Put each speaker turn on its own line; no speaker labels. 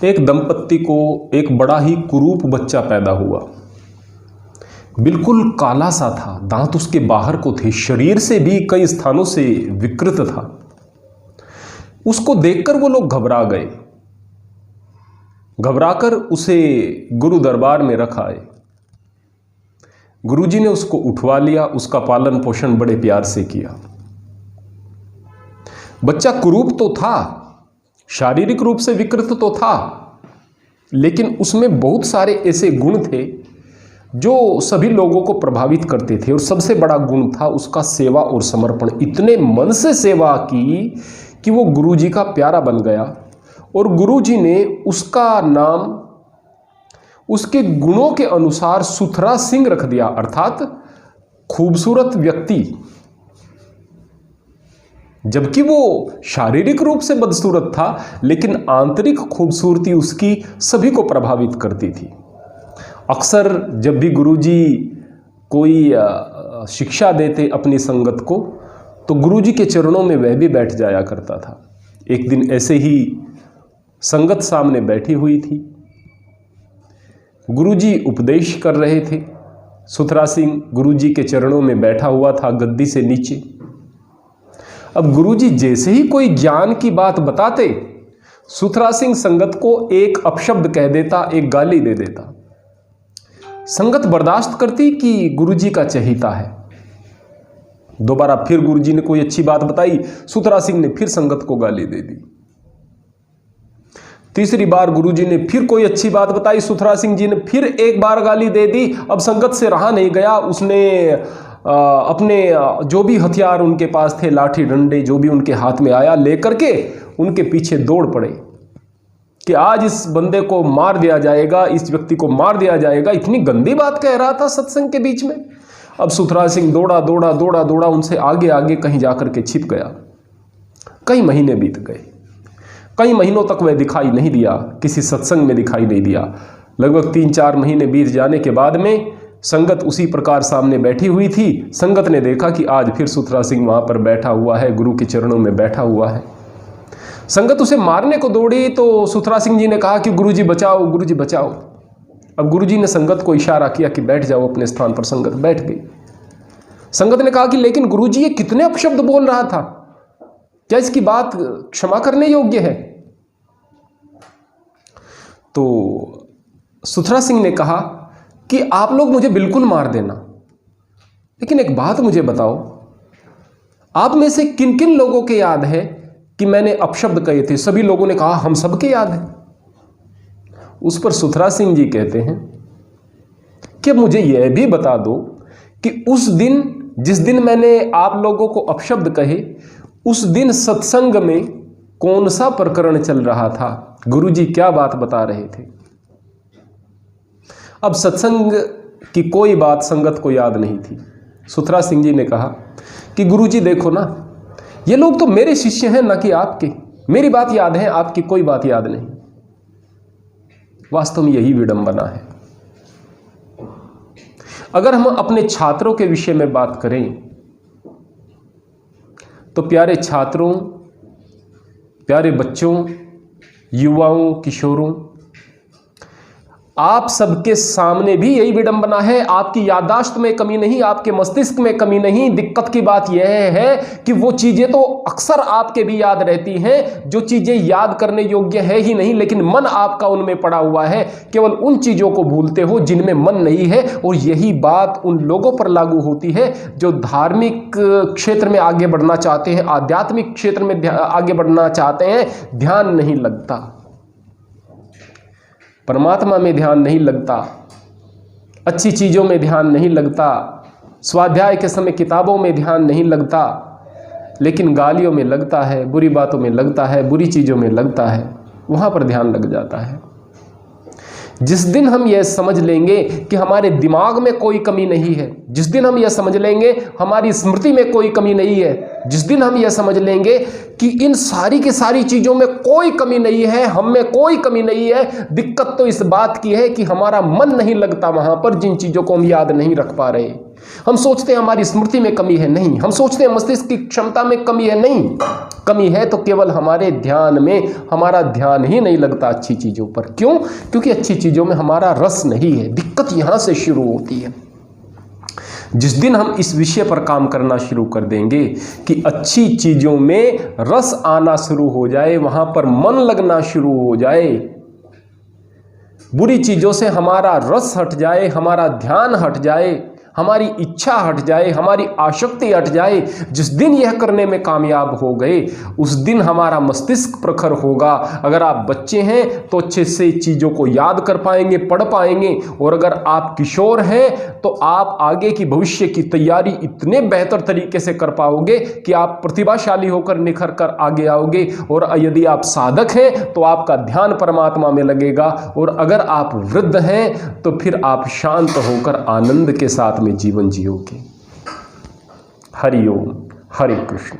एक दंपत्ति को एक बड़ा ही कुरूप बच्चा पैदा हुआ। बिल्कुल काला सा था, दांत उसके बाहर को थे, शरीर से भी कई स्थानों से विकृत था। उसको देखकर वो लोग घबरा गए। घबराकर उसे गुरु दरबार में रख आए। गुरुजी ने उसको उठवा लिया, उसका पालन पोषण बड़े प्यार से किया। बच्चा कुरूप तो था, शारीरिक रूप से विकृत तो था, लेकिन उसमें बहुत सारे ऐसे गुण थे जो सभी लोगों को प्रभावित करते थे। और सबसे बड़ा गुण था उसका सेवा और समर्पण। इतने मन से सेवा की कि वो गुरुजी का प्यारा बन गया और गुरुजी ने उसका नाम उसके गुणों के अनुसार सुथरा सिंह रख दिया, अर्थात खूबसूरत व्यक्ति। जबकि वो शारीरिक रूप से बदसूरत था, लेकिन आंतरिक खूबसूरती उसकी सभी को प्रभावित करती थी। अक्सर जब भी गुरुजी कोई शिक्षा देते अपनी संगत को, तो गुरुजी के चरणों में वह भी बैठ जाया करता था। एक दिन ऐसे ही संगत सामने बैठी हुई थी, गुरुजी उपदेश कर रहे थे। सुथरा सिंह गुरुजी के चरणों में बैठा हुआ था, गद्दी से नीचे। अब गुरुजी जैसे ही कोई ज्ञान की बात बताते, सुथरा सिंह संगत को एक अपशब्द कह देता, एक गाली दे देता। संगत बर्दाश्त करती कि गुरुजी का चहीता है। दोबारा फिर गुरुजी ने कोई अच्छी बात बताई, सुथरा सिंह ने फिर संगत को गाली दे दी। तीसरी बार गुरुजी ने फिर कोई अच्छी बात बताई, सुथरा सिंह जी ने फिर एक बार गाली दे दी। अब संगत से रहा नहीं गया, उसने अपने जो भी हथियार उनके पास थे, लाठी डंडे जो भी उनके हाथ में आया, लेकर के उनके पीछे दौड़ पड़े कि आज इस बंदे को मार दिया जाएगा, इस व्यक्ति को मार दिया जाएगा। इतनी गंदी बात कह रहा था सत्संग के बीच में। अब सुथरा सिंह दौड़ा दौड़ा दौड़ा दौड़ा उनसे आगे आगे कहीं जाकर के छिप गया। कई महीने बीत गए, कई महीनों तक वह दिखाई नहीं दिया, किसी सत्संग में दिखाई नहीं दिया। लगभग 3-4 महीने बीत जाने के बाद में संगत उसी प्रकार सामने बैठी हुई थी। संगत ने देखा कि आज फिर सुथरा सिंह वहां पर बैठा हुआ है, गुरु के चरणों में बैठा हुआ है। संगत उसे मारने को दौड़ी तो सुथरा सिंह जी ने कहा कि गुरुजी बचाओ, गुरुजी बचाओ। अब गुरुजी ने संगत को इशारा किया कि बैठ जाओ अपने स्थान पर। संगत बैठ गई। संगत ने कहा कि लेकिन गुरुजी ये कितने अपशब्द बोल रहा था, क्या इसकी बात क्षमा करने योग्य है? तो सुथरा सिंह ने कहा कि आप लोग मुझे बिल्कुल मार देना, लेकिन एक बात मुझे बताओ, आप में से किन किन लोगों के याद है कि मैंने अपशब्द कहे थे? सभी लोगों ने कहा हम सबके याद है। उस पर सुथरा सिंह जी कहते हैं कि मुझे यह भी बता दो कि उस दिन, जिस दिन मैंने आप लोगों को अपशब्द कहे, उस दिन सत्संग में कौन सा प्रकरण चल रहा था? गुरुजी क्या बात बता रहे थे? अब सत्संग की कोई बात संगत को याद नहीं थी। सुथरा सिंह जी ने कहा कि गुरुजी देखो ना, ये लोग तो मेरे शिष्य हैं, ना कि आपके। मेरी बात याद है, आपकी कोई बात याद नहीं। वास्तव में यही विडंबना है। अगर हम अपने छात्रों के विषय में बात करें तो प्यारे छात्रों, प्यारे बच्चों, युवाओं, किशोरों, आप सबके सामने भी यही विडंबना है। आपकी याददाश्त में कमी नहीं, आपके मस्तिष्क में कमी नहीं। दिक्कत की बात यह है कि वो चीजें तो अक्सर आपके भी याद रहती हैं जो चीजें याद करने योग्य है ही नहीं, लेकिन मन आपका उनमें पड़ा हुआ है। केवल उन चीजों को भूलते हो जिनमें मन नहीं है। और यही बात उन लोगों पर लागू होती है जो धार्मिक क्षेत्र में आगे बढ़ना चाहते हैं, आध्यात्मिक क्षेत्र में आगे बढ़ना चाहते हैं। ध्यान नहीं लगता, परमात्मा में ध्यान नहीं लगता, अच्छी चीज़ों में ध्यान नहीं लगता, स्वाध्याय के समय किताबों में ध्यान नहीं लगता, लेकिन गालियों में लगता है, बुरी बातों में लगता है, बुरी चीज़ों में लगता है, वहाँ पर ध्यान लग जाता है। जिस दिन हम यह समझ लेंगे कि हमारे दिमाग में कोई कमी नहीं है, जिस दिन हम यह समझ लेंगे हमारी स्मृति में कोई कमी नहीं है, जिस दिन हम यह समझ लेंगे कि इन सारी की सारी चीज़ों में कोई कमी नहीं है, हम में कोई कमी नहीं है, दिक्कत तो इस बात की है कि हमारा मन नहीं लगता वहाँ पर जिन चीज़ों को हम याद नहीं रख पा रहे। हम सोचते हैं हमारी स्मृति में कमी है, नहीं। हम सोचते हैं मस्तिष्क की क्षमता में कमी है, नहीं। कमी है तो केवल हमारे ध्यान में, हमारा ध्यान ही नहीं लगता अच्छी चीज़ों पर। क्यों? क्योंकि अच्छी चीज़ों में हमारा रस नहीं है। दिक्कत यहाँ से शुरू होती है। जिस दिन हम इस विषय पर काम करना शुरू कर देंगे कि अच्छी चीज़ों में रस आना शुरू हो जाए, वहाँ पर मन लगना शुरू हो जाए, बुरी चीज़ों से हमारा रस हट जाए, हमारा ध्यान हट जाए, हमारी इच्छा हट जाए, हमारी आसक्ति हट जाए, जिस दिन यह करने में कामयाब हो गए उस दिन हमारा मस्तिष्क प्रखर होगा। अगर आप बच्चे हैं तो अच्छे से चीज़ों को याद कर पाएंगे, पढ़ पाएंगे, और अगर आप किशोर हैं तो आप आगे की भविष्य की तैयारी इतने बेहतर तरीके से कर पाओगे कि आप प्रतिभाशाली होकर निखर कर आगे आओगे। और यदि आप साधक हैं तो आपका ध्यान परमात्मा में लगेगा, और अगर आप वृद्ध हैं तो फिर आप शांत होकर आनंद के साथ में जीवन जियोगे। हरि ओम, हरे कृष्ण।